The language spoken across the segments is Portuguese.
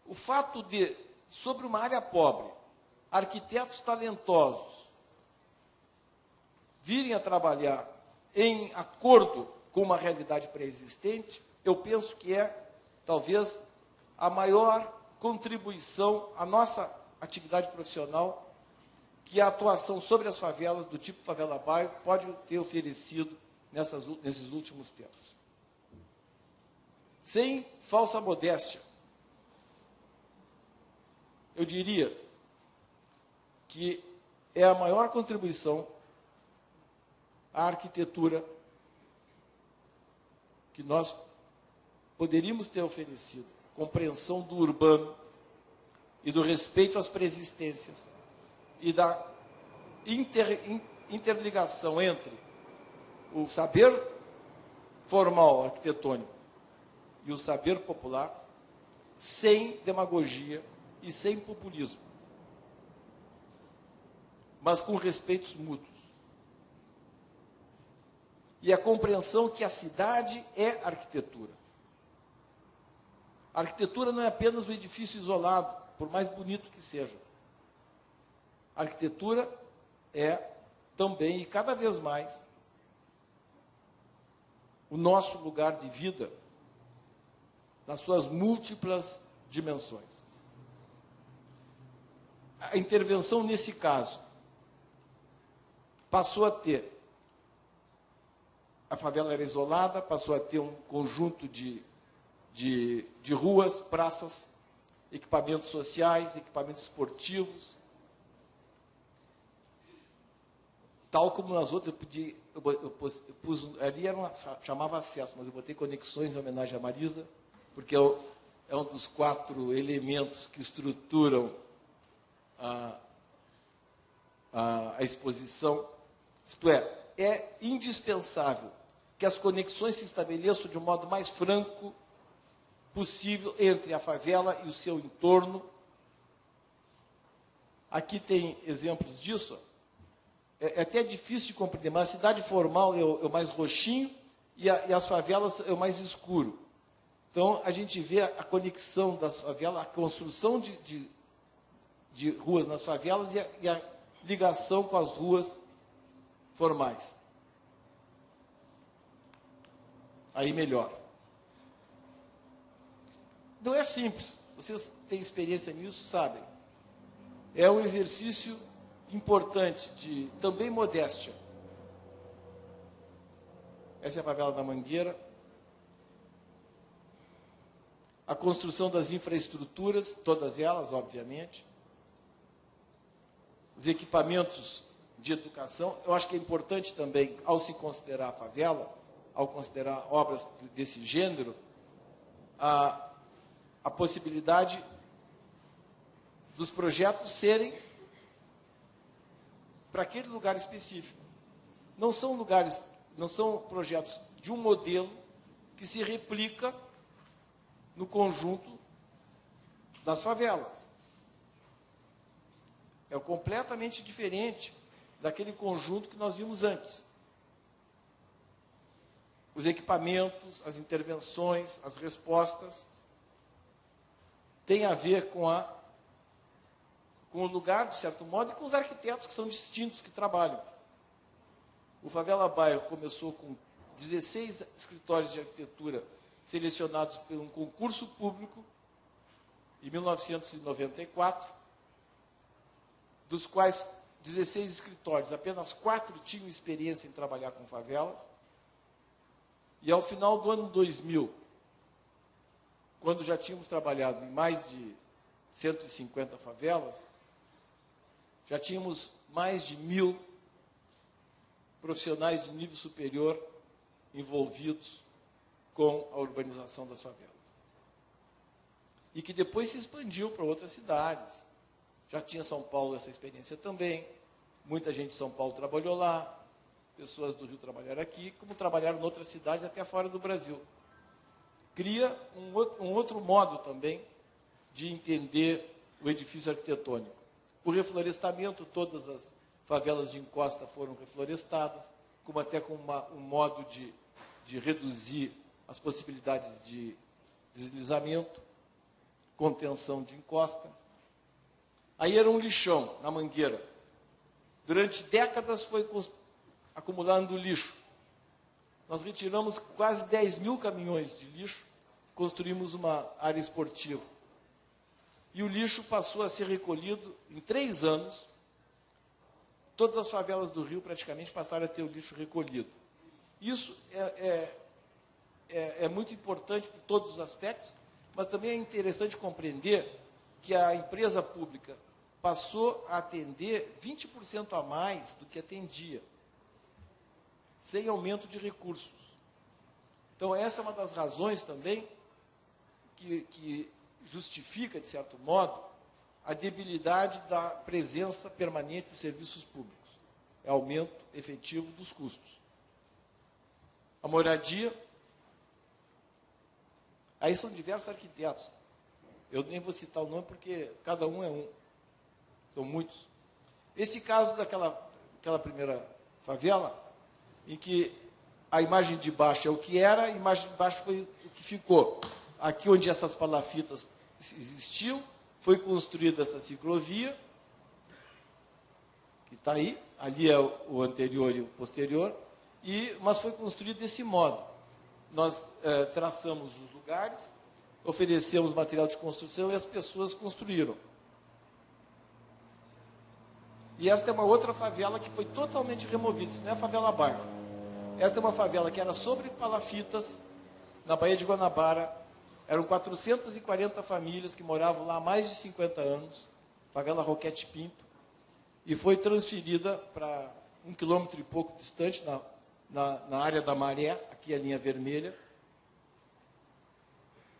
o fato de, sobre uma área pobre, arquitetos talentosos virem a trabalhar em acordo com uma realidade pré-existente, eu penso que é, talvez, a maior contribuição à nossa atividade profissional que a atuação sobre as favelas, do tipo Favela Bairro, pode ter oferecido nesses últimos tempos. Sem falsa modéstia, eu diria que é a maior contribuição à arquitetura que nós poderíamos ter oferecido, compreensão do urbano e do respeito às preexistências e da interligação entre o saber formal arquitetônico e o saber popular, sem demagogia e sem populismo, mas com respeitos mútuos. E a compreensão que a cidade é arquitetura. A arquitetura não é apenas um edifício isolado, por mais bonito que seja. A arquitetura é também, e cada vez mais, o nosso lugar de vida, nas suas múltiplas dimensões. A intervenção, nesse caso, passou a ter, a favela era isolada, passou a ter um conjunto de ruas, praças, equipamentos sociais, equipamentos esportivos, tal como nas outras, eu pus ali chamava acesso, mas eu botei conexões em homenagem à Marisa, porque é um dos 4 elementos que estruturam a exposição. Isto é indispensável que as conexões se estabeleçam de um modo mais franco possível entre a favela e o seu entorno. Aqui tem exemplos disso. É até difícil de compreender, mas a cidade formal é o mais roxinho e as favelas é o mais escuro. Então, a gente vê a conexão das favelas, a construção de ruas nas favelas e a ligação com as ruas formais. Aí melhor. Não é simples. Vocês têm experiência nisso, sabem. É um exercício importante de também modéstia. Essa é a favela da Mangueira. A construção das infraestruturas, todas elas, obviamente. Os equipamentos de educação. Eu acho que é importante também, ao se considerar a favela, ao considerar obras desse gênero, a possibilidade dos projetos serem para aquele lugar específico. Não são projetos de um modelo que se replica no conjunto das favelas. É completamente diferente daquele conjunto que nós vimos antes. Os equipamentos, as intervenções, as respostas têm a ver com o lugar, de certo modo, e com os arquitetos que são distintos, que trabalham. O Favela Bairro começou com 16 escritórios de arquitetura selecionados por um concurso público em 1994, dos quais 16 escritórios, apenas 4 tinham experiência em trabalhar com favelas. E ao final do ano 2000, quando já tínhamos trabalhado em mais de 150 favelas, já tínhamos mais de 1000 profissionais de nível superior envolvidos com a urbanização das favelas. E que depois se expandiu para outras cidades. Já tinha São Paulo essa experiência também. Muita gente de São Paulo trabalhou lá. Pessoas do Rio trabalharam aqui, como trabalharam em outras cidades até fora do Brasil. Cria um outro modo também de entender o edifício arquitetônico. O reflorestamento, todas as favelas de encosta foram reflorestadas, como até com um modo de reduzir as possibilidades de deslizamento. contenção de encosta. Aí era um lixão na Mangueira. Durante décadas foi acumulando lixo. Nós retiramos quase 10 mil caminhões de lixo, construímos uma área esportiva. E o lixo passou a ser recolhido em 3 anos. Todas as favelas do Rio praticamente passaram a ter o lixo recolhido. Isso é muito importante por todos os aspectos, mas também é interessante compreender que a empresa pública passou a atender 20% a mais do que atendia, sem aumento de recursos. Então, essa é uma das razões também que justifica, de certo modo, a debilidade da presença permanente dos serviços públicos. É aumento efetivo dos custos. A moradia, aí são diversos arquitetos. Eu nem vou citar o nome porque cada um é um. São muitos. Esse caso daquela primeira favela, em que a imagem de baixo é o que era, a imagem de baixo foi o que ficou. Aqui onde essas palafitas existiam, foi construída essa ciclovia, que está aí, ali é o anterior e o posterior, mas foi construído desse modo. Nós traçamos os lugares, oferecemos material de construção e as pessoas construíram. E esta é uma outra favela que foi totalmente removida, isso não é a favela bairro. Esta é uma favela que era sobre palafitas, na Baía de Guanabara. Eram 440 famílias que moravam lá há mais de 50 anos, favela Roquete Pinto, e foi transferida para 1 quilômetro e pouco distante, na área da Maré, aqui a linha vermelha.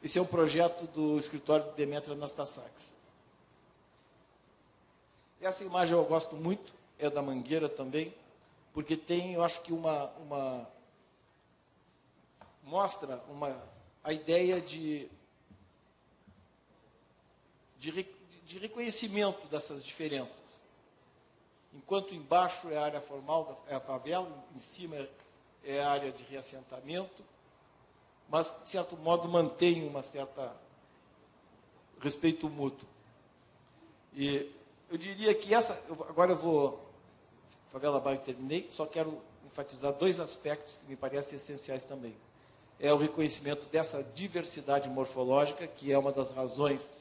Esse é um projeto do escritório de Demetria Anastasakis. Essa imagem eu gosto muito, é da Mangueira também, porque tem, eu acho que mostra a ideia de reconhecimento dessas diferenças. Enquanto embaixo é a área formal, é a favela, em cima é a área de reassentamento, mas, de certo modo, mantém uma certa respeito mútuo. E eu diria que agora eu vou, favela bairro terminei, só quero enfatizar 2 aspectos que me parecem essenciais também. É o reconhecimento dessa diversidade morfológica, que é uma das razões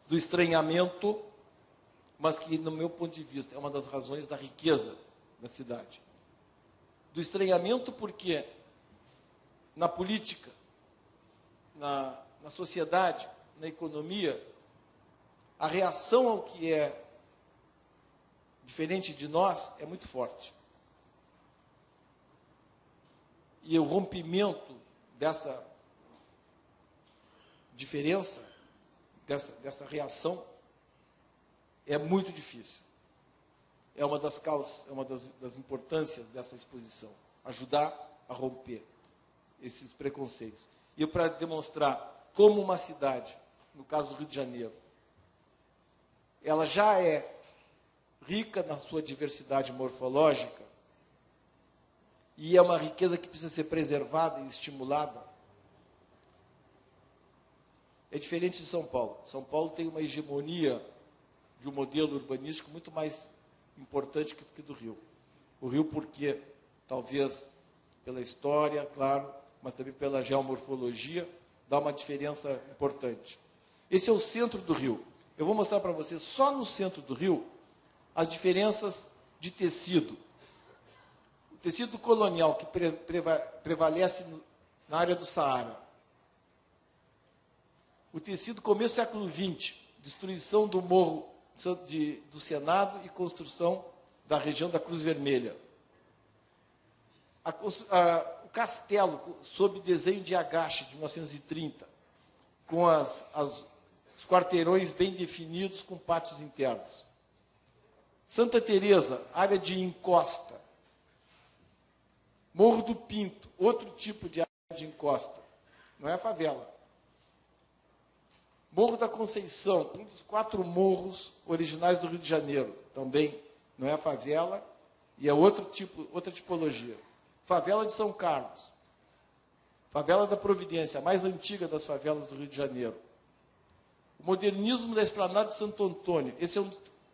do estranhamento, mas que, no meu ponto de vista, é uma das razões da riqueza da cidade. Do estranhamento porque, na política, na sociedade, na economia, a reação ao que é diferente de nós é muito forte. E o rompimento dessa diferença, dessa reação, é muito difícil. É uma das causas, é uma das importâncias dessa exposição, ajudar a romper esses preconceitos. E para demonstrar como uma cidade, no caso do Rio de Janeiro, ela já é rica na sua diversidade morfológica, e é uma riqueza que precisa ser preservada e estimulada. É diferente de São Paulo. São Paulo tem uma hegemonia de um modelo urbanístico muito mais importante que do Rio. O Rio, porque talvez pela história, claro, mas também pela geomorfologia, dá uma diferença importante. Esse é o centro do Rio. Eu vou mostrar para vocês, só no centro do Rio, as diferenças de tecido. O tecido colonial que prevalece na área do Saara. O tecido começo do século XX, destruição do Morro do Senado e construção da região da Cruz Vermelha. O castelo, sob desenho de agache, de 1930, com os quarteirões bem definidos, com pátios internos. Santa Teresa, área de encosta. Morro do Pinto, outro tipo de área de encosta. Não é a favela. Morro da Conceição, um dos 4 morros originais do Rio de Janeiro. Também não é a favela e é outra tipologia. Favela de São Carlos. Favela da Providência, a mais antiga das favelas do Rio de Janeiro. o modernismo da Esplanada de Santo Antônio. Esse é um